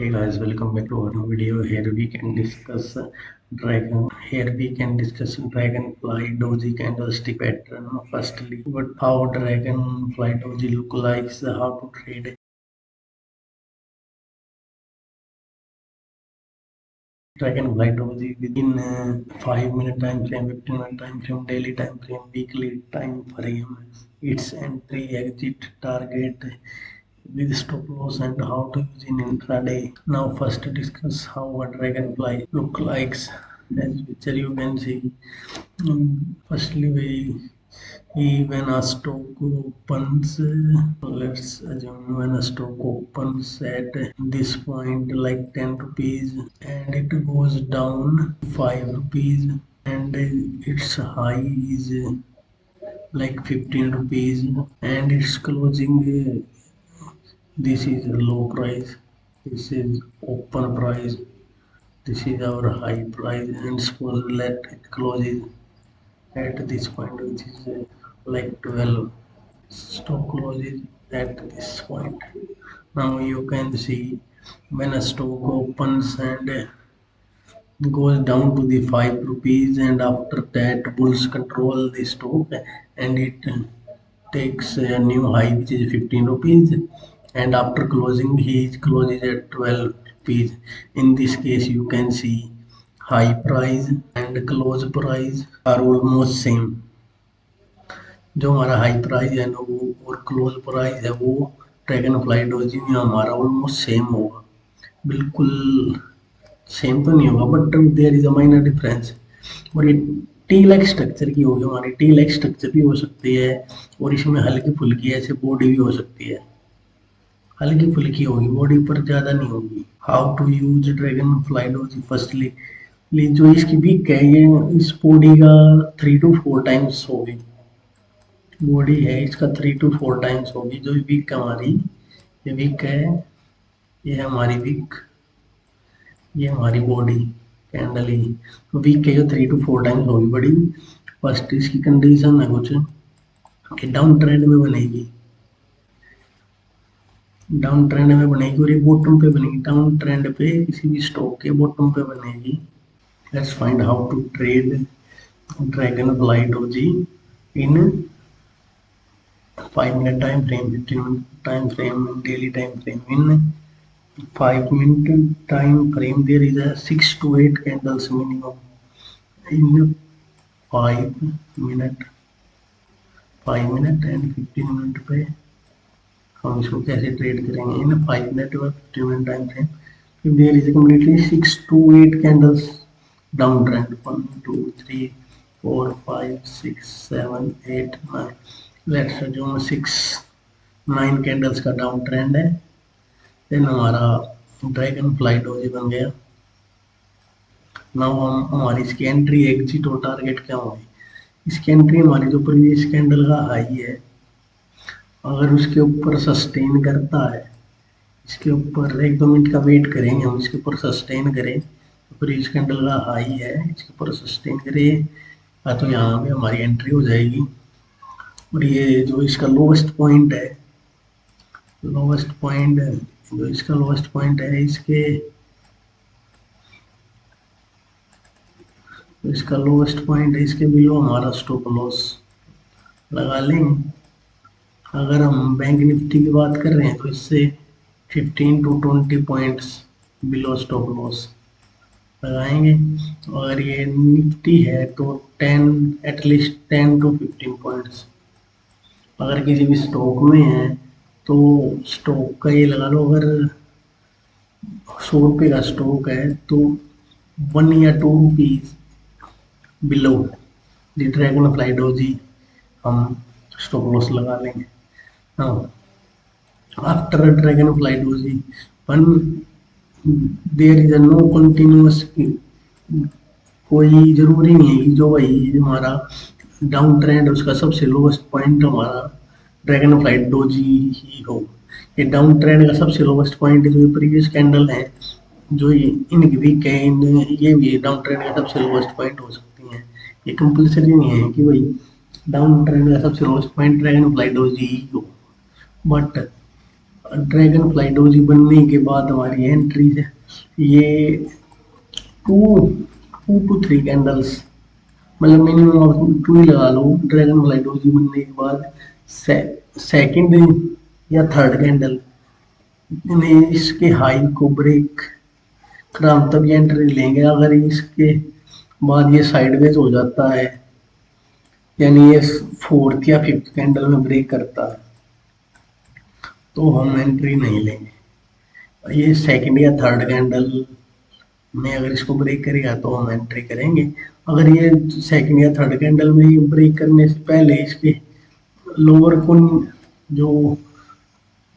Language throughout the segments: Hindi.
Hey guys, welcome back to our new video. Here we can discuss dragonfly doji candlestick pattern. Firstly, what how dragonfly doji look like, how to trade dragonfly doji within 5 minute time frame, 15-minute time frame, daily time frame, weekly time frame. Its entry, exit, target with stop loss and how to use in intraday. Now first discuss how a dragonfly look likes. As picture you can see. Firstly when a stock opens, let's assume when a stock opens at this point like 10 rupees and it goes down 5 rupees and its high is like 15 rupees and its closing this is a low price, this is open price, this is our high price, and suppose let it closes at this point which is like 12. Stock closes at this point. Now you can see when a stock opens and goes down to the 5 rupees and after that bulls control the stock and it takes a new high which is 15 rupees and after closing he closes at 12 rupees. In this case you can see high price and close price are almost same. जो हमारा हाई प्राइस है ना वो और क्लोज प्राइस है वो ड्रैगन फ्लाई डोजी में हमारा ऑलमोस्ट सेम होगा, बिल्कुल सेम तो नहीं होगा but there is a minor difference. और ये टी लाइक स्ट्रक्चर की होगी, हमारी टी लाइक स्ट्रक्चर भी हो सकती है और इसमें हल्की फुल्की ऐसे बॉडी भी हो सकती है, हल्की फुल्की होगी बॉडी पर ज़्यादा नहीं होगी। How to use dragonfly doji, firstly जो इसकी विक है ये इस बॉडी का 3 to 4 टाइम्स होगी, बॉडी है इसका 3 to 4 टाइम्स होगी जो विक हमारी, ये विक है, ये है हमारी विक, ये हमारी बॉडी कैंडल ही तो वीक के जो 3 to 4 टाइम्स होगी बड़ी। फर्स्ट इसकी कंडीशन है कुछ कि डाउन ट्रेंड में बनेगी, डाउन ट्रेंड में बनेगी और ये बॉटम पे बनेगी, डाउन ट्रेंड पे किसी भी स्टॉक के बॉटम पे बनेगी। Let's find how to trade dragonfly doji in 5 minute time frame, 15-minute time frame, daily time frame. In 5 minute time frame there is a 6 to 8 candles minimum. In 5 minute, 5 minute and 15 minute पे हम इसको कैसे ट्रेड करेंगे। इन 5 minute और 15 minute time frame if there is a completely 6 to 8 candles down trend, 1 2 3 4 5 6 7 8 9, let's assume 9 candles का डाउन ट्रेंड है, देन हमारा ड्रैगन फ्लाई डोजी बन गया। नाउ हम हमारी इसकी एंट्री एग्जिट और टारगेट क्या होगी। इसकी एंट्री हमारी जो प्रीवियस कैंडल का हाई है अगर उसके ऊपर सस्टेन करता है, इसके ऊपर 1-2 मिनट का वेट करेंगे हम, इसके ऊपर सस्टेन करें तो प्रीवियस कैंडल का हाई है इसके ऊपर सस्टेन करें तो यहाँ पे हमारी एंट्री हो जाएगी। और ये जो इसका लोवेस्ट पॉइंट है, लोवेस्ट पॉइंट जो इसका लोवेस्ट पॉइंट है इसका लोवेस्ट पॉइंट है इसके बिलो हमारा स्टॉप लॉस लगा लेंगे। अगर हम बैंक निफ्टी की बात कर रहे हैं तो इससे 15 to 20 points below stop loss लगाएंगे। अगर ये निफ्टी है तो 10 एटलीस्ट 10 to 15 पॉइंट्स। अगर किसी भी स्टॉक में है तो स्टॉक का ये लगा लो, अगर 100 रुपये का स्टॉक है तो 1 या 2 rupees below the dragonfly doji हम स्टॉप लॉस लगा लेंगे। हाँ, after dragonfly doji one there is no continuous, कोई जरूरी नहीं है कि जो भाई हमारा डाउन ट्रेंड है उसका सबसे लोवेस्ट पॉइंट हमारा ड्रैगन फ्लाई डोजी ही हो। ये डाउन ट्रेंड का सबसे लोवेस्ट पॉइंट जो प्रीवियस कैंडल है जो इन वीक है इन ये भी डाउन ट्रेंड का सबसे लोवेस्ट पॉइंट हो सकती है। ये कंपल्सरी नहीं है कि भाई डाउन ट्रेंड का सबसे lowest point dragonfly doji ही हो, बट ड्रैगन फ्लाई डोजी बनने के बाद हमारी एंट्रीज है ये 2 2 to 3 कैंडल्स, मतलब मिनिमम आप 2 ही लगा लो ड्रैगन फ्लाई डोजी बनने के बाद। सेकंड या थर्ड कैंडल में इसके हाई को ब्रेक कर हम तब ये एंट्री लेंगे। अगर इसके बाद ये साइडवेज हो जाता है, यानी ये फोर्थ या फिफ्थ कैंडल में ब्रेक करता है, तो हम एंट्री नहीं लेंगे। ये सेकंड या थर्ड कैंडल में अगर इसको ब्रेक करेगा तो हम एंट्री करेंगे। अगर ये सेकंड या थर्ड कैंडल में ही ब्रेक करने से पहले इसके लोअर को, जो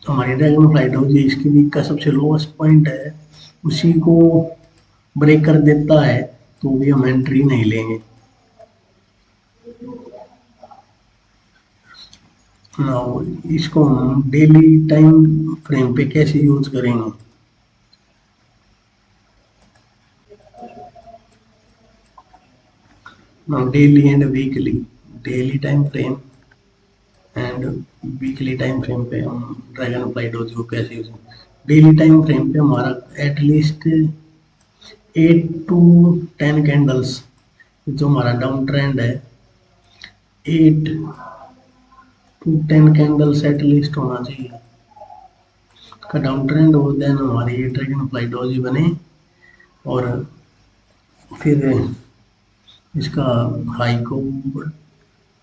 हमारी ड्रैगन फ्लाइट होगी इसकी वीक का सबसे लोएस्ट पॉइंट है, उसी को ब्रेक कर देता है तो भी हम एंट्री नहीं लेंगे। नाउ इसको हम डेली टाइम फ्रेम पे कैसे यूज करेंगे। Now daily and weekly, daily time frame and weekly time frame पे हम ड्रैगन फ्लाइट होती को कैसे यूज करें। डेली टाइम फ्रेम पे हमारा एटलीस्ट 8 to 10 कैंडल्स, जो हमारा डाउन ट्रेंड है 8 to 10 कैंडल्स एटलीस्ट होना चाहिए का डाउन ट्रेंड हो, देन हमारी ये ड्रैगन फ्लाई डोजी बने। और फिर इसका हाई को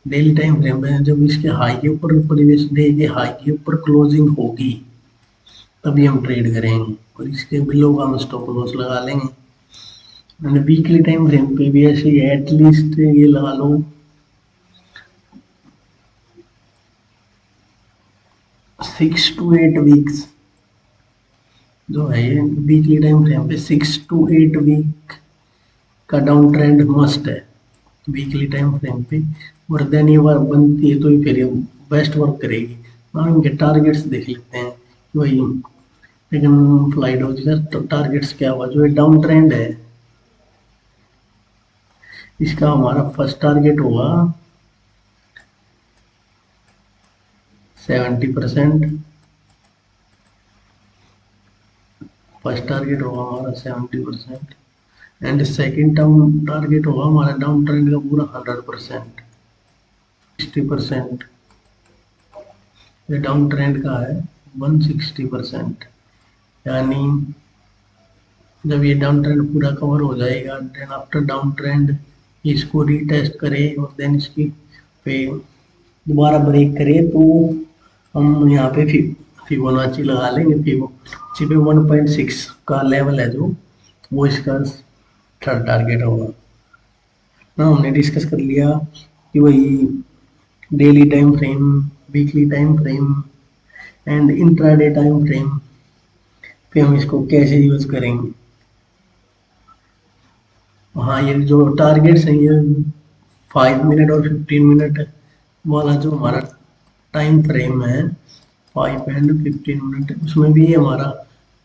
डेली टाइम फ्रेम में जब इसके हाई के ऊपर परिवेश डे के हाई के ऊपर क्लोजिंग होगी तभी हम ट्रेड करेंगे, और इसके बिलो का हम स्टॉप लॉस लगा लेंगे। वीकली टाइम फ्रेम पे भी ऐसे ही एटलीस्ट ये लगा लो 6 to 8 वीक्स जो है, ये वीकली टाइम फ्रेम पे 6 to 8 वीक का डाउन ट्रेंड मस्ट है वीकली टाइम फ्रेम पे। और देन ये बार बनती है तो फिर ये बेस्ट वर्क करेगी। हम इनके टारगेट्स देख लेते हैं कि भाई लेकिन फ्लाइट हो जाएगा तो टारगेट्स क्या हुआ। जो ये डाउन ट्रेंड है इसका हमारा फर्स्ट टारगेट होगा 70%, फर्स्ट टारगेट होगा हमारा 70%, एंड सेकेंड टारगेट होगा हमारा डाउन ट्रेंड का पूरा 100%। 60% ये डाउन ट्रेंड का है 160%, यानी जब ये डाउन ट्रेंड पूरा कवर हो जाएगा देन आफ्टर डाउन ट्रेंड इसको रीटेस्ट करे और देन इसकी पे दोबारा ब्रेक करे तो हम यहाँ पे फिबोनाची लगा लेंगे। फिबोनाची पे 1.6 का लेवल है जो, वो इसका थर्ड टारगेट होगा ना। हमने डिस्कस कर लिया कि वही daily time frame, weekly time frame and intraday time frame पे हम इसको कैसे यूज करेंगे। हाँ, ये जो टारगेट्स हैं ये 5 मिनट और 15 मिनट वाला जो हमारा टाइम फ्रेम है 5 एंड 15 मिनट, उसमें भी हमारा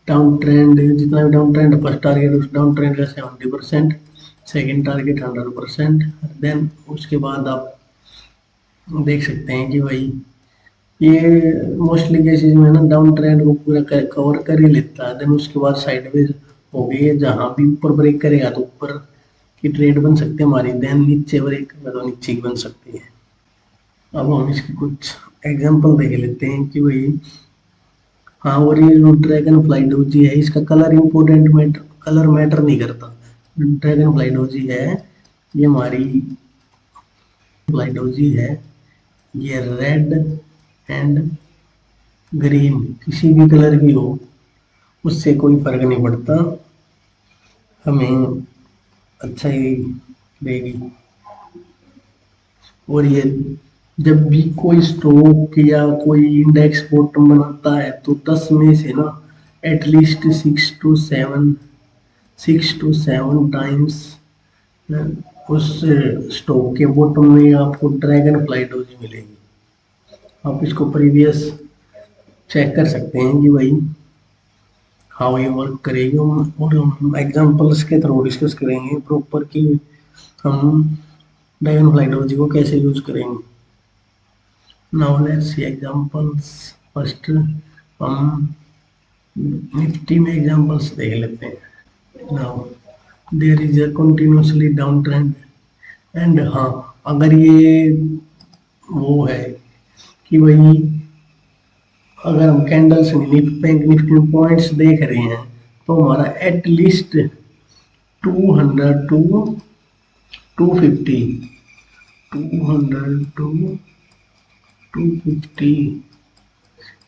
डाउन ट्रेंड, जितना भी डाउन ट्रेंड फर्स्ट टारगेट उस डाउन ट्रेंड का 70%, सेकेंड टारगेट 100%। देन उसके बाद आप देख सकते हैं कि भाई ये मोस्टली केसेस में ना डाउन ट्रेंड को पूरा कवर कर ही लेता है। देन उसके बाद साइडवेज हो गई, जहाँ भी ऊपर ब्रेक करेगा तो ऊपर की ट्रेड बन सकती है हमारी, देन नीचे ब्रेक करेगा तो नीचे की बन सकती है। अब हम इसकी कुछ एग्जांपल देख लेते हैं कि भाई हाँ, और ये जो ड्रैगन फ्लाई डोजी है इसका colour important matter, colour matter नहीं करता। ड्रैगन फ्लाई डोजी है ये हमारी फ्लाई डोजी है, ये रेड एंड ग्रीन किसी भी कलर की हो उससे कोई फर्क नहीं पड़ता, हमें अच्छा ही देगी। और ये जब भी कोई स्टॉक या कोई इंडेक्स बॉटम बनाता है तो 10 में से ना एटलीस्ट 6 to 7 टाइम्स उस स्टॉक के बॉटम में आपको ड्रैगन फ्लाई डोजी मिलेगी। आप इसको प्रीवियस चेक कर सकते हैं कि भाई हाउ ये वर्क करेगी, और हम एग्जांपल्स के थ्रू डिस्कस करेंगे प्रॉपर कि हम ड्रैगन फ्लाई डोजी को कैसे यूज करेंगे। Now let's see examples. First, हम निफ्टी में एग्जांपल्स देख लेते हैं। Now there is a continuously down trend and हाँ, अगर ये वो है कि भाई अगर हम कैंडल्स बैंक निफ्टी पॉइंट्स देख रहे हैं तो हमारा एटलीस्ट 200 टू 250, 200 टू 250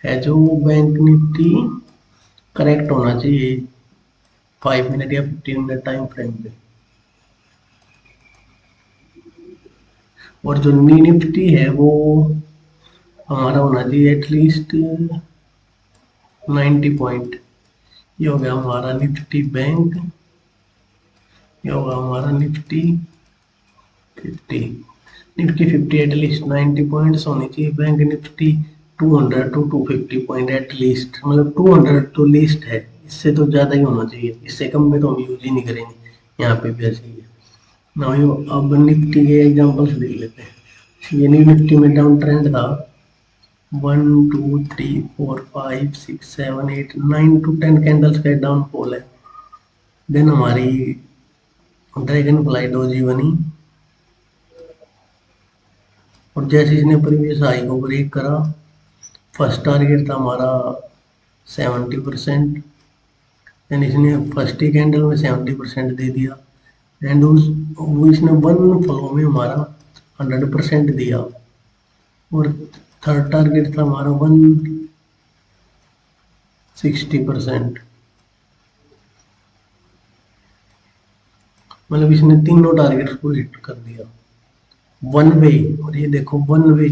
है जो बैंक निफ्टी करेक्ट होना चाहिए 5 मिनट या 15 मिनट टाइम फ्रेम पे। और जो निफ्टी है वो हमारा होना चाहिए एटलीस्ट 90 पॉइंट। ये हो गया हमारा निफ्टी बैंक, ये होगा हमारा निफ्टी 50। निफ्टी 50 एटलीस्ट 90 पॉइंट्स होनी चाहिए, bank Nifty 200 to 250 point at least, मतलब 200 तो लीस्ट है, इससे तो ज़्यादा ही होना चाहिए, इससे कम में तो हम यूज ही नहीं करेंगे। यहाँ पे भी ऐसे ही है ना। ये अब निफ्टी के एग्जांपल्स देख लेते हैं। ये निफ्टी में डाउन ट्रेंड था 1 2 3 4 5 6 7 8 9 टू 10 कैंडल्स का डाउनफॉल है। देन हमारी ड्रैगन फ्लाई डोजी बनी और जैसे इसने प्रीवियस हाई को ब्रेक करा, फर्स्ट टारगेट था हमारा 70%, देन इसने फर्स्ट ही कैंडल में 70% दे दिया एंड वो इसने वन फ्लो में हमारा 100% दिया। और थर्ड टारगेट था हमारा 160%, मतलब इसने तीनों टारगेट को हिट कर दिया वन वे। और ये देखो वन वे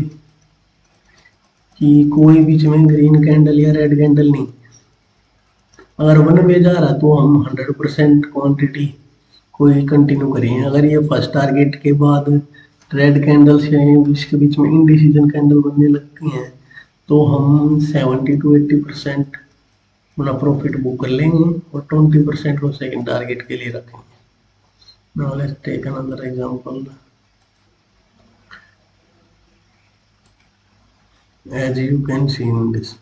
कि कोई बीच में ग्रीन कैंडल या रेड कैंडल नहीं। अगर वन वे जा रहा तो हम 100% क्वांटिटी को ही कंटिन्यू करेंगे। अगर ये फर्स्ट टारगेट के बाद रेड कैंडल्स या इसके बीच में इनडिसीजन कैंडल बनने लगती हैं तो हम 70 to 80% अपना प्रॉफिट बुक कर लेंगे और 20% को सेकंड टारगेट के लिए रखेंगे। Now let's take another example. As you can see in this,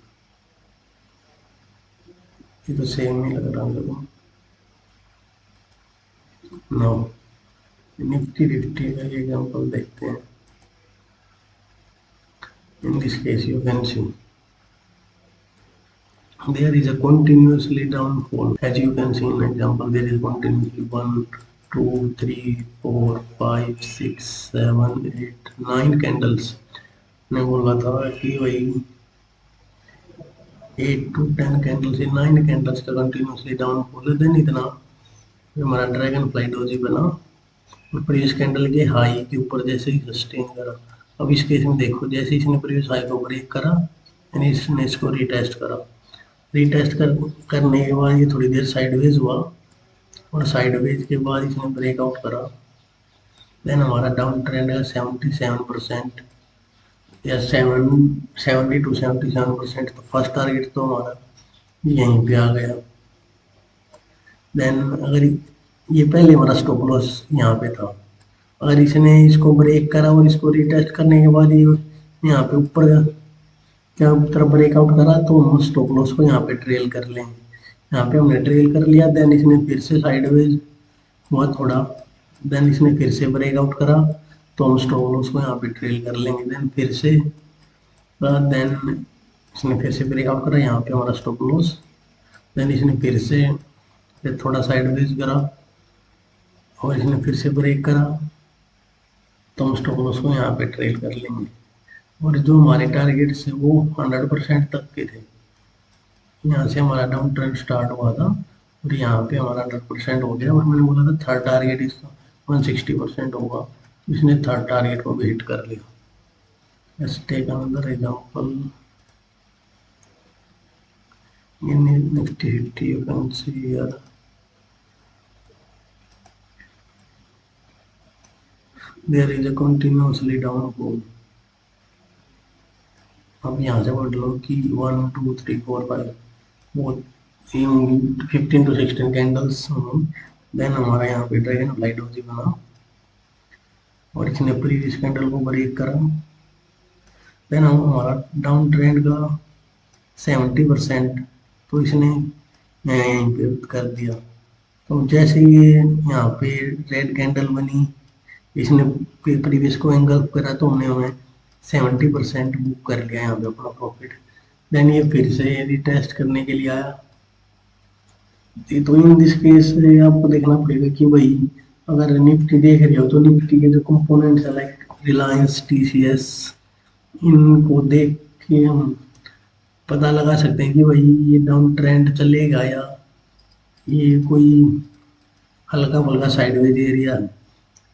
ये तो सेम ही लग रहा है। नाउ निफ्टी 50 का एग्जांपल देखते हैं। In this case you can see there is a continuously downfall. As you can see in example, there is continuously 1 2 3 4 5 6 7 8 9 candles. ने बोला था कि भाई 8 to 10 कैंडल्स, 9 कैंडल्स का कंटिन्यूसली डाउनफॉल है। देन इतना हमारा ड्रैगन फ्लाई डोजी बना और प्रीवियस कैंडल के हाई के ऊपर जैसे ही सस्टेन करा। अब इस केस में देखो, जैसे इसने प्रीवियस हाई को ब्रेक करा यानी इसने इसको रीटेस्ट करा, करने के बाद ये थोड़ी देर साइडवेज हुआ और साइडवेज के बाद इसने ब्रेकआउट करा। देन हमारा डाउन ट्रेंड है 77% या 70 to 77%। तो फर्स्ट टारगेट तो हमारा यहीं पे आ गया। देन अगर ये पहले हमारा स्टॉप लॉस यहाँ पे था, अगर इसने इसको ब्रेक करा और इसको रिटेस्ट करने के बाद ये यहाँ पे ऊपर क्या तरफ ब्रेकआउट करा तो हम स्टॉप लॉस को यहाँ पे ट्रेल कर लेंगे। यहाँ पे हमने ट्रेल कर लिया। देन इसने फिर से साइडवेज हुआ थोड़ा, देन इसने फिर से ब्रेकआउट करा तो हम स्टॉप लॉस को यहाँ पे ट्रेल कर लेंगे। देन फिर से देन इसने फिर से ब्रेकआउट करा, यहाँ पे हमारा स्टॉप लॉस। देन इसने फिर थोड़ा साइडवेज करा और इसने फिर से ब्रेक करा तो हम स्टॉप लॉस को यहाँ पे ट्रेल कर लेंगे। और जो हमारे टारगेट्स है वो 100% तक के थे। यहाँ से हमारा डाउन ट्रेंड स्टार्ट हुआ था और यहाँ पे हमारा 100% हो गया और मैंने बोला था थर्ड टारगेट इसका 160% होगा, तो इसने थर्ड टारगेट को भी हिट कर लिया। Let's take another example in Nifty 50। You can see here there is a continuously downfall. अब यहाँ से बोल लो कि 1 2 3 4 5 वो 15 to 16 कैंडल्स। देन हमारा यहाँ पे ड्रैगन फ्लाई डोजी बना और इसने प्रीवियस कैंडल को ब्रेक करा। देन हम हमारा डाउन ट्रेंड का 70%, तो इसने यहीं पे कर दिया। तो जैसे ये यहाँ पे रेड कैंडल बनी, इसने प्रीवियस को एंगल करा, तो हमने हमें 70% बुक कर लिया यहाँ पे अपना प्रॉफिट। देन ये फिर से रिटेस्ट करने के लिए आया। तो इन दिस केस आपको देखना पड़ेगा कि भाई अगर निफ्टी देख रहे हो तो निफ्टी के जो कंपोनेंट्स है लाइक रिलायंस, टीसीएस, इनको देख के हम पता लगा सकते हैं कि भाई ये डाउन ट्रेंड चलेगा या ये कोई हल्का फुल्का sideways area.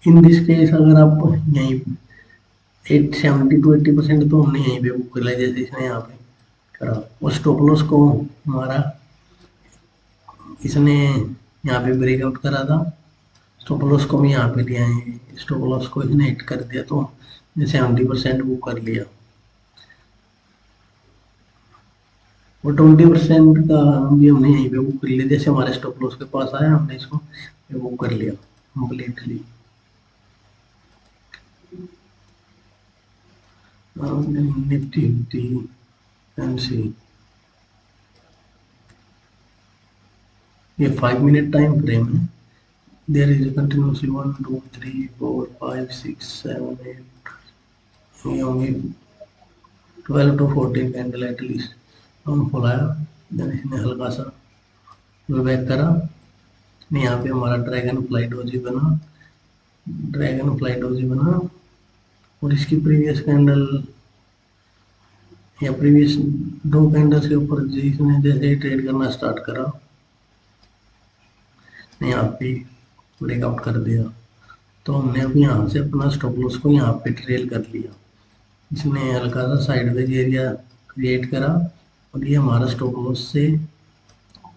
In this case अगर आप यहीं 70 to 80% तो हमने यहीं पे बुक कर लिया, जैसे इसने यहाँ पे करा। और स्टॉप लॉस को हमारा इसने यहाँ पे ब्रेकआउट करा था, स्टॉप लॉस को भी यहाँ पे लिया है, स्टॉप लॉस को इसने हिट कर दिया, तो 70% बुक कर लिया। और 20% का भी हमने यहीं पे बुक कर लिया, जैसे हमारे स्टॉप लॉस के पास आया हमने इसको बुक कर लिया कम्प्लीटली। निफ्टी 50 एमसी, ये 5 मिनट टाइम फ्रेम है। देयर इज कंटिन्यूसली 1 2 3 4 5 6 7 8, ये होंगे 12 to 14 कैंडल एटलीस्ट। हम फुलाया, देन इसने हल्का सा बैक करा, यहाँ पे हमारा ड्रैगन फ्लाई डोजी बना, ड्रैगन फ्लाई डोजी बना। और इसकी प्रीवियस कैंडल या प्रीवियस 2 कैंडल्स के ऊपर जिसने जैसे ट्रेड करना स्टार्ट करा, यहाँ पे ब्रेकआउट कर दिया, तो हमने अब यहाँ से अपना स्टॉप लॉस को यहाँ पे ट्रेल कर लिया। इसने हल्का सा साइडवेज एरिया क्रिएट करा और ये हमारा स्टॉप लॉस से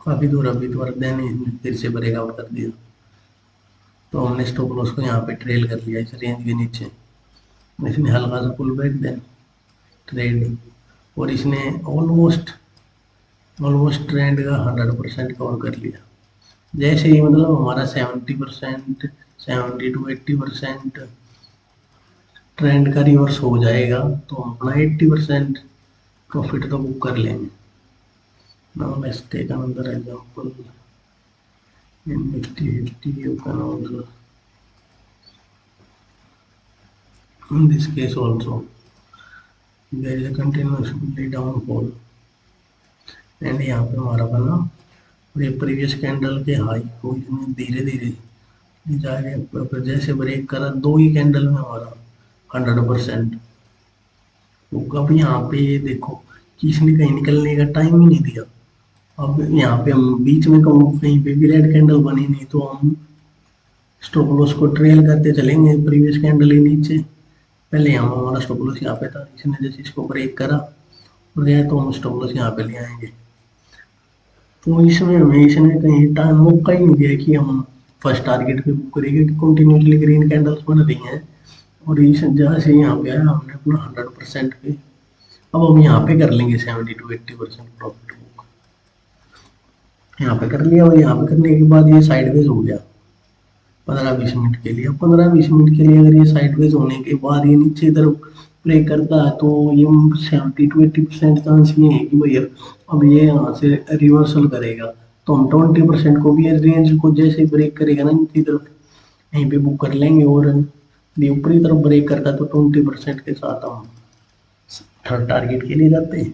काफ़ी दूर अभी तो देन इसने फिर से ब्रेकआउट कर दिया, तो हमने स्टॉप लॉस को यहाँ पे ट्रेल कर लिया इस रेंज के नीचे। इसने हल्का सा पुल बैक देन ट्रेड, और इसने ऑलमोस्ट ट्रेंड का 100% कवर कर लिया। जैसे ही मतलब हमारा 70% 70 to 80% ट्रेंड का रिवर्स हो जाएगा, तो हम अपना 80% प्रॉफिट तो बुक कर लेंगे। Now let's take another example in Nifty 50। You can also in this case also there is a continuously downfall, and यहाँ पे हमारा बना, और ये प्रीवियस कैंडल के हाई को इसने धीरे धीरे जाके जैसे ब्रेक करा, 2 ही कैंडल में हमारा 100%। तो अब यहाँ पे ये देखो कि इसने कहीं निकलने का टाइम ही नहीं दिया। अब यहाँ पे हम बीच में कहीं पे भी रेड कैंडल बनी नहीं, तो हम स्टॉप लॉस को ट्रेल करते चलेंगे प्रीवियस कैंडल के नीचे। पहले यहाँ हमारा स्टॉप लॉस यहाँ पे था, इसने जैसे इसको ब्रेक करा और गया, तो हम स्टॉप लॉस यहाँ पे ले आएंगे। तो इसमें हमें इसने कहीं टाइम मौका ही नहीं दिया कि हम फर्स्ट टारगेट पे बुक करेंगे, कि कंटिन्यूसली ग्रीन कैंडल्स बन रही हैं, और इस जहाँ से यहाँ पे आया हमने अपना 100% पे, अब हम यहाँ पे कर लेंगे 70 to 80% प्रॉफिट बुक। यहाँ पे कर लिया, और यहाँ पे करने के बाद ये साइडवेज हो गया 15-20 मिनट के लिए। 15-20 मिनट के लिए अगर ये साइडवेज होने के बाद ये नीचे तरफ प्ले करता है, तो ये 70 to 80% चांस ये है कि भैया अब ये यहाँ से रिवर्सल करेगा, तो हम 20% को भी रेंज को जैसे ब्रेक करेगा ना नीचे तरफ, यहीं पे बुक कर लेंगे। और ये ऊपरी तरफ ब्रेक करता है तो 20% के साथ हम थर्ड टारगेट के लिए जाते हैं।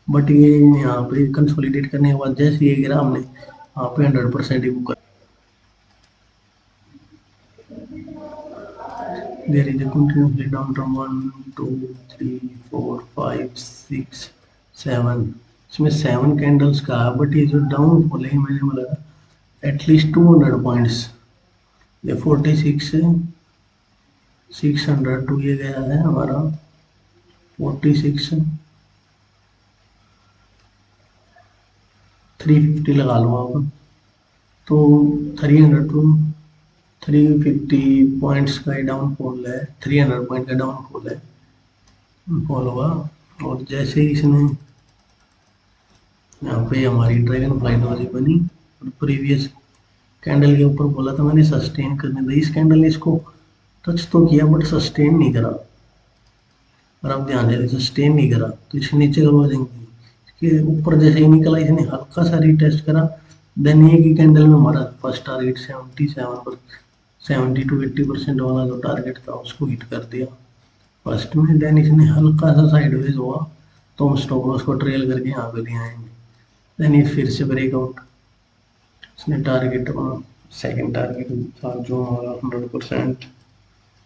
बट ये यहाँ पे कंसोलिडेट करने के बाद जैसे ये गिरा, हमने यहाँ पे 100% ही बुक कर। There is a continuously down from 1 2 3 4 5 6 7, इसमें 7 कैंडल्स का, बट ये जो डाउनफॉल है मैंने बोला एटलीस्ट 200 पॉइंट्स, ये 46 है 600 टू ये गया है हमारा 46 350 लगा लो आप, तो 300 टू 350 पॉइंट्स का डाउनफॉल है, 300 पॉइंट का डाउनफॉल है फॉल हुआ। और जैसे ही इसने यहाँ पे हमारी ड्रैगन फ्लाई डोजी बनी, और प्रीवियस कैंडल के ऊपर बोला था मैंने सस्टेन करने था, इस कैंडल ने इसको टच तो किया बट सस्टेन नहीं करा, और आप ध्यान दे सस्टेन नहीं करा, तो इसके नीचे कब आ जाएंगी, कि ऊपर जैसे ही निकला इसने हल्का सा रीटेस्ट करा, देन एक ही कैंडल में हमारा फर्स्ट टारगेट 70 to 80% वाला जो टारगेट था उसको हिट कर दिया फर्स्ट में। देन इसने हल्का सा साइडवेज हुआ तो हम स्टॉप लॉस को ट्रेल करके यहाँ पे ले आएंगे। देन ये फिर से ब्रेकआउट, इसने टारगेट सेकंड टारगेट था जो हमारा 100%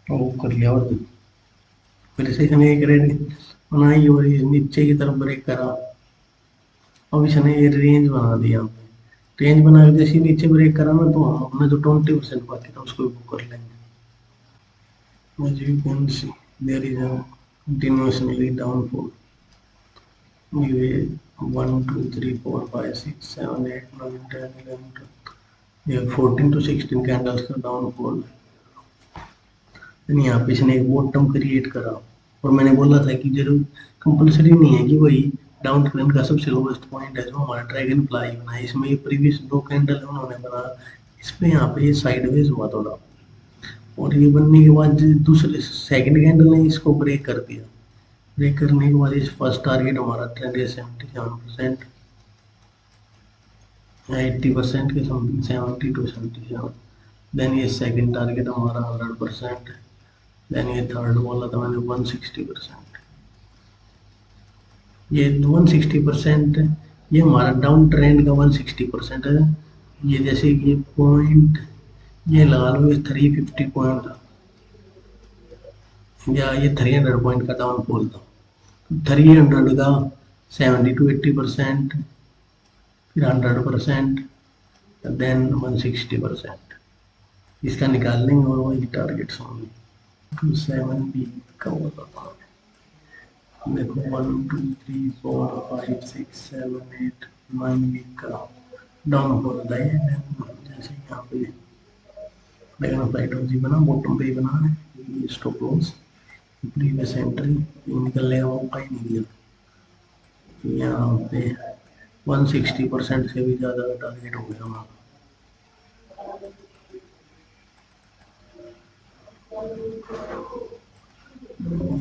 वो कर लिया, और फिर से इसने एक रेंज बनाई और ये नीचे की तरफ ब्रेक करा। अब इसने ये रेंज बना दिया, रेंज बना के जैसे नीचे ब्रेक करा ना तो हम अपना जो 20% बाकी था उसको भी बुक कर लेंगे। As you can see, there is a continuously downfall. ये 1 2 3 4 5 6 7 8 9 10 11 12 ये 14 to 16 कैंडल्स का डाउनफॉल। यहाँ पे इसने एक बॉटम क्रिएट करा, और मैंने बोला था कि जरूर कंपलसरी नहीं है कि वही डाउन ट्रेंड का सबसे लोवेस्ट पॉइंट है जो हमारा ड्रैगन फ्लाई बना है। इसमें ये प्रीवियस दो कैंडल उन्होंने बना, इस पे यहाँ पे ये साइडवेज हुआ थोड़ा, और ये बनने के बाद दूसरे सेकंड कैंडल ने इसको ब्रेक कर दिया। ब्रेक करने के बाद इस फर्स्ट टारगेट हमारा ट्रेंड है 77%, 80% के समथिंग 70 to 77। देन ये सेकंड टारगेट हमारा 100%। देन ये थर्ड बोला था मैंने 160%। ये 160% ये हमारा डाउन ट्रेंड का 160% है। ये जैसे ये पॉइंट ये लगा लो ये 350 पॉइंट या ये 300 पॉइंट का डाउनफॉल था। 300 का 70 to 80%, फिर 100%, देन 160%। इसका निकाल लेंगे और वही टारगेट्स होंगे। 27 भी का होता था, देखो 1 2 3 4 5 6 7 8 9 वीक का डाउन हो रहा है। जैसे यहाँ पे डायगोनल फ्लाइट जी बना, बॉटम पे बना है, ये स्टॉप लॉस प्रीवियस एंट्री निकलने का मौका ही नहीं दिया। यहाँ पे 160% से भी ज़्यादा का टारगेट हो गया हमारा।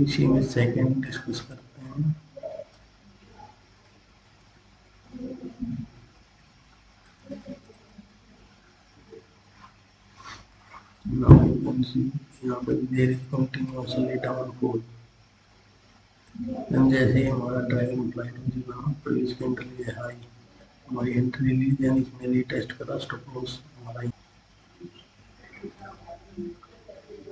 इसी में सेकंड डिस्कस करते हैं। Now you can see यहाँ पे there is continuously downfall। जैसे ही हमारा ड्रैगन फ्लाइट जी बना, प्रीवियस कैंडल ये हाई हमारी एंट्री ली, देन इसने रीटेस्ट करा स्टॉप लॉस हमारा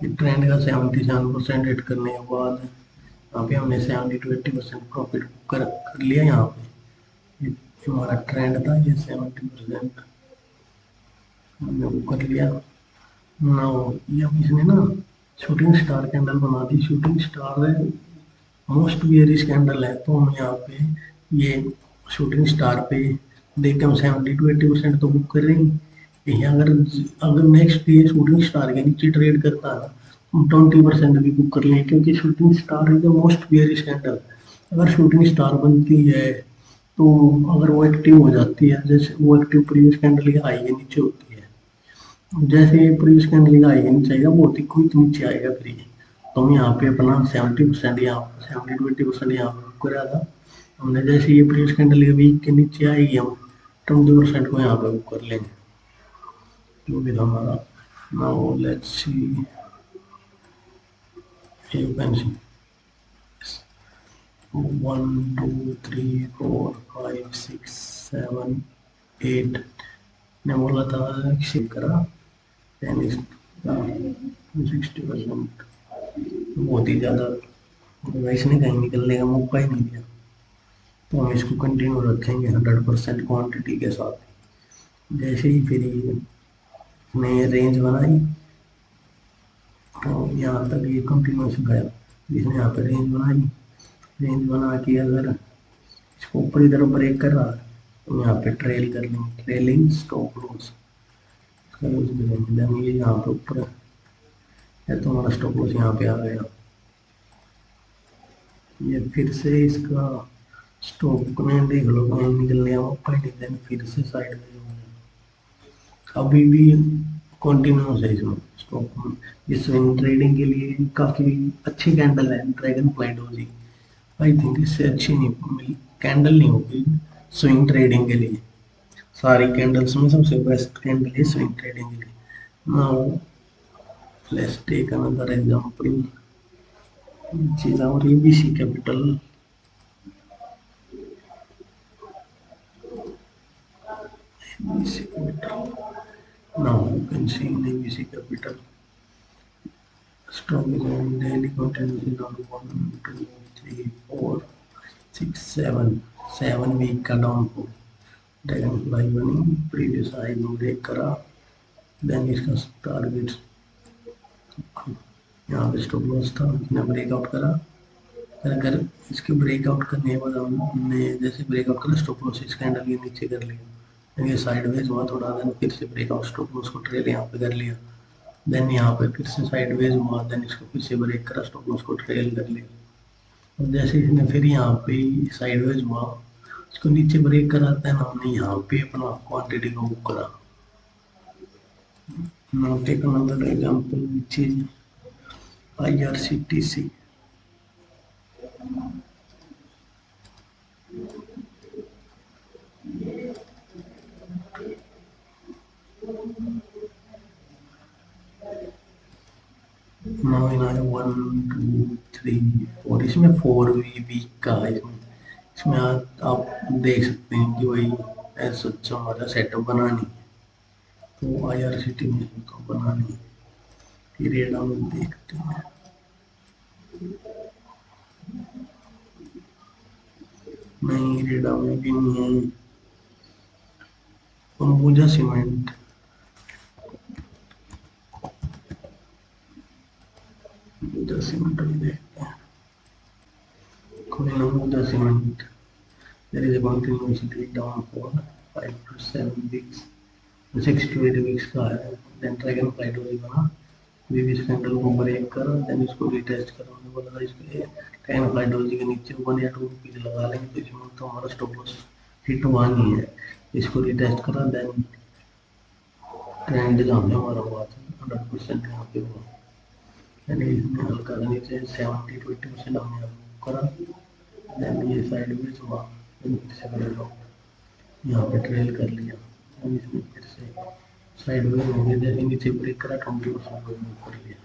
ट्रेंड का 77% हिट करने के बाद यहाँ पे हमने 70 to 80% प्रॉफिट कर लिया। यहाँ पे ये हमारा ट्रेंड था, ये 70% हमने वो कर लिया। ना ये अब इसने ना शूटिंग स्टार कैंडल बना दी। शूटिंग स्टार है मोस्ट बियरिश कैंडल है, तो हम यहाँ पे ये शूटिंग स्टार पे देख के हम 70 to 80% तो बुक कर रहे हैं। यही अगर नेक्स्ट ये शूटिंग स्टार के नीचे ट्रेड करता है हम 20% भी बुक कर लें, क्योंकि shooting star is the most bearish candle. अगर शूटिंग स्टार बनती है तो अगर वो एक्टिव हो जाती है, जैसे वो एक्टिव प्रीवियस कैंडल के हाई के नीचे होती है, जैसे प्रीवियस कैंडल का हाई के नीचे आएगा बहुत ही क्विक नीचे आएगा फिर ये। तो हम यहाँ पे अपना 70% यहाँ 70 to 80% यहाँ पे बुक करा था हमने। जैसे ये प्रीवियस कैंडल के वीक के नीचे आएगी हम 20% को यहाँ पे बुक कर लेंगे, जो भी हमारा। Now let's see, you can see 1 2 3 4 5 6 7 8 ने बोला था शिफ्ट करा 60%, बहुत ही ज़्यादा इसने कहीं निकलने का मौका ही नहीं दिया। तो हम इसको कंटिन्यू रखेंगे 100% क्वांटिटी के साथ। जैसे ही फिर ये रेंज बनाई तो यहाँ तक ये कंटिन्यूस गया, इसने यहाँ पे रेंज बनाई, रेंज बना के अगर इसको ऊपर की तरफ ब्रेक कर रहा है तो यहाँ पे ट्रेल कर लेंगे, ट्रेलिंग स्टॉप लॉस ये यहाँ पे ऊपर है तो हमारा स्टॉप लॉस यहाँ पे आ गया। ये फिर से इसका स्टॉप में देख लो कहीं निकलने का मौका ही नहीं देना, फिर से साइड में अभी भी कंटिन्यूस है इसमें स्टॉक। इस स्विंग ट्रेडिंग के लिए काफ़ी अच्छी कैंडल है dragon fly doji. I think इससे अच्छी नहीं कैंडल नहीं होगी स्विंग ट्रेडिंग के लिए। सारी कैंडल्स में सबसे बेस्ट कैंडल है स्विंग ट्रेडिंग के लिए। Now let's take another example which is our ABC Capital. ABC Capital. Now you can see in ABC Capital stock is on daily continuously down 1, 2, 3, 4, 6, 7. 7 week का डाउन को ड्रैगनफ्लाई बनी, प्रीवियस हाई को ब्रेक करा, देन इसका टारगेट यहाँ पे स्टॉप लॉस था, इसने ब्रेकआउट करा। अगर इसके ब्रेकआउट करने के बाद हमने जैसे ब्रेकआउट करा स्टॉप लॉस इस कैंडल के नीचे कर लिया, ये साइडवेज हुआ थोड़ा, देन फिर से ब्रेकआउट स्टॉप लॉस को ट्रेल यहाँ पे कर लिया, देन यहाँ पे फिर से साइडवेज हुआ, देन इसको फिर से ब्रेक करा स्टॉप लॉस को ट्रेल कर लिया। और जैसे इसने फिर यहाँ पे साइडवेज हुआ इसको नीचे ब्रेक करा, देन हमने यहाँ पे अपना क्वांटिटी को बुक करा। Now take another example which is IRCTC. Now in I 1, 2, 3, 4 इसमें 4 वीक का है। इसमें आप देख सकते हैं कि वही ऐसा अच्छा हमारा सेटअप बनानी है, तो IRCT में तो बनानी है। पीरियड हम देखते हैं, नहीं रेडा में भी नहीं है। अंबुजा सीमेंट, अंबुजा सीमेंट भी देखते हैं। Ambuja cement there is a continuously downfall 5 to 7 weeks, 6 to 8 weeks का है। then ड्रैगन फ्लाइट वही बना, प्रीवियस कैंडल को ब्रेक करा, देन इसको रिटेस्ट करा। हमने बोला था इसके ड्रैगन फ्लाइट डोजी के नीचे 1 या 2 रुपीज लगा लेंगे, तो इसमें तो हमारा स्टॉप लॉस हिट हुआ नहीं है। इसको रिटेस्ट करा, देन ट्रेंड जहाँ पे हमारा हुआ था 100% यहाँ पे हुआ, यानी इसमें हल्का सा नीचे 70-20% हमने करा, देन ये साइडवेज हुआ, देन फिर से ब्रेकआउट यहाँ पे ट्रेल कर लिया, देन इसमें फिर से साइडवेज हो गया, जैसे नीचे ब्रेक करा 20% को मूव कर लिया।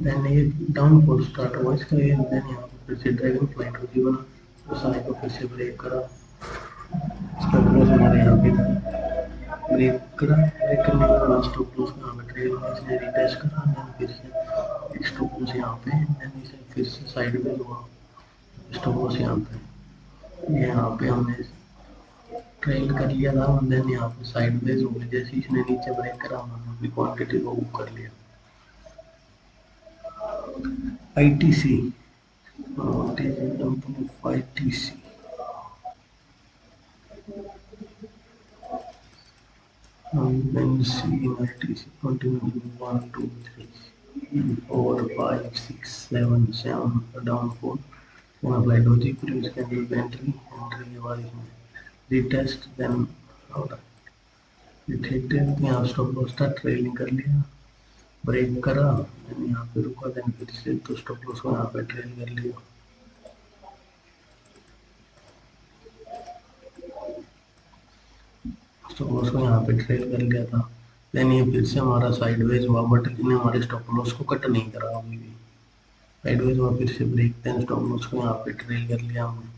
देन ये डाउनफॉल स्टार्ट हुआ इसका, ये देन यहाँ पे फिर से ड्रैगन फ्लाइट होगी बना, तो साई को फिर से ब्रेक करा, स्टॉप लॉस हमारे यहाँ पे ब्रेक करा, ब्रेक करने के बाद स्टॉप लॉस को यहाँ पे ट्रेल में इसने रिटेस्ट करा, देन फिर से एक स्टॉप लॉस यहाँ पे, देन इसे फिर से साइडवेज हुआ, स्टॉप लॉस यहाँ पे, यहाँ पे हमने ट्रेल कर लिया था, देन यहाँ पे साइडवेज हो गया, जैसे इसने नीचे ब्रेक करा हमने अपनी क्वांटिटी को बुक कर लिया। ITC, what is the example of ITC? You can see in ITC continuing 1, 2, 3, 4, 5, 6, 7, 7 downfall. Then apply logic, previous candle entry के बाद इसमें retest, then out it hit यहाँ स्टॉप लॉस था, ट्रेलिंग कर लिया, ब्रेक करा, देन यहाँ पे रुका, देन फिर से तो स्टॉप लॉस को यहाँ पे ट्रेल कर लिया। स्टॉप लॉस को यहाँ पे ट्रेल कर लिया था, देन ये फिर से हमारा साइडवेज हुआ, बट इसने हमारे स्टॉप लॉस को कट नहीं करा अभी भी, साइडवेज हुआ फिर से ब्रेक, देन स्टॉप लॉस को यहाँ पे ट्रेल कर लिया हमने,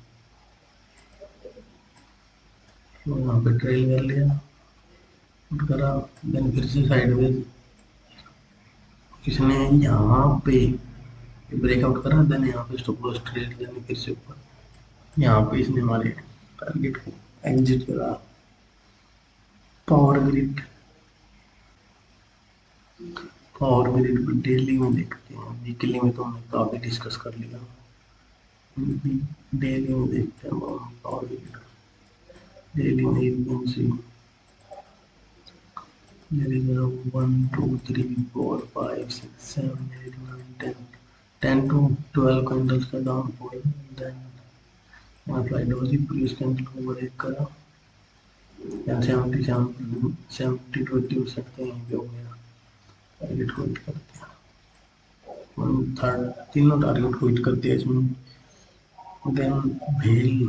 तो यहाँ पे ट्रेल कर लिया करा, देन फिर से साइडवेज इसने यहाँ पे ब्रेकआउट करा, देन यहाँ पे स्टॉप लॉस ट्रेल, देन फिर से ऊपर यहाँ पे इसने हमारे टारगेट को एग्जिट करा। पावर ग्रिड, पावर ग्रिड को डेली में देखते हैं, वीकली में तो हमने काफी डिस्कस कर लिया, डेली में देखते हैं पावर ग्रिड। डेली में you can see there is a 1, 2, 3, 4, 5, 6, 7, 8, 9, 10 to 12 candles का downfall, then apply doji, previous candle को ब्रेक करा, देन 70 to 80% का यहीं पे हो गया, टारगेट को हिट कर दिया। थर्ड तीनों टारगेट को हिट कर दिया इसमें। देन भेल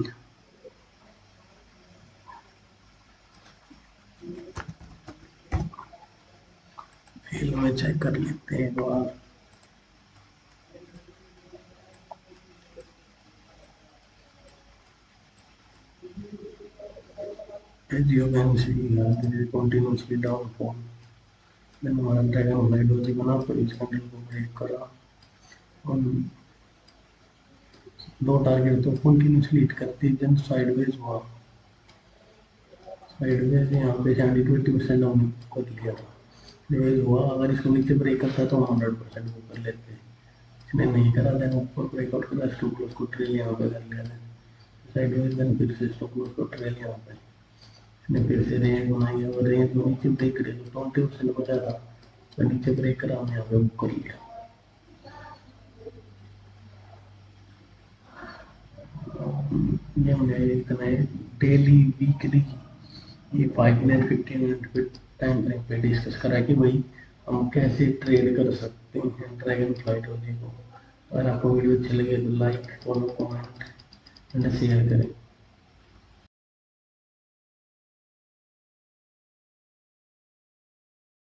भेल में चेक कर लेते हैं एक बार। As you can see here, this is continuously downfall. Then हमारा ड्रैगन फ्लाइट होती बना फिर इस कैंडल को ब्रेक करा और दो टारगेट तो कंटिन्यूसली हिट करती देन साइडवेज हुआ। साइडवेज यहाँ पे 70-20% डाउन कर लिया था। साइडवेज हुआ, अगर इसको नीचे ब्रेक करता तो हम 100% वो कर लेते। इसने नहीं करा, देन ऊपर ब्रेकआउट करा, स्टॉप लॉस को ट्रेल यहाँ पे कर लिया। साइडवेज देन फिर से स्टॉप लॉस को ट्रेल यहाँ पे इसने फिर से रेंज बनाई और रेंज नीचे ब्रेक करे तो 20% बचा था, तो नीचे ब्रेक करा हमने यहाँ पे बुक कर लिया। ये हमने इतना डेली वीकली ये 5 मिनट 15 मिनट पे टाइम फ्रेम पे डिस्कस करा कि भाई हम कैसे ट्रेड कर सकते हैं ड्रैगन फ्लाइट होने को। अगर आपको वीडियो अच्छी लगे तो like follow comment and share करें।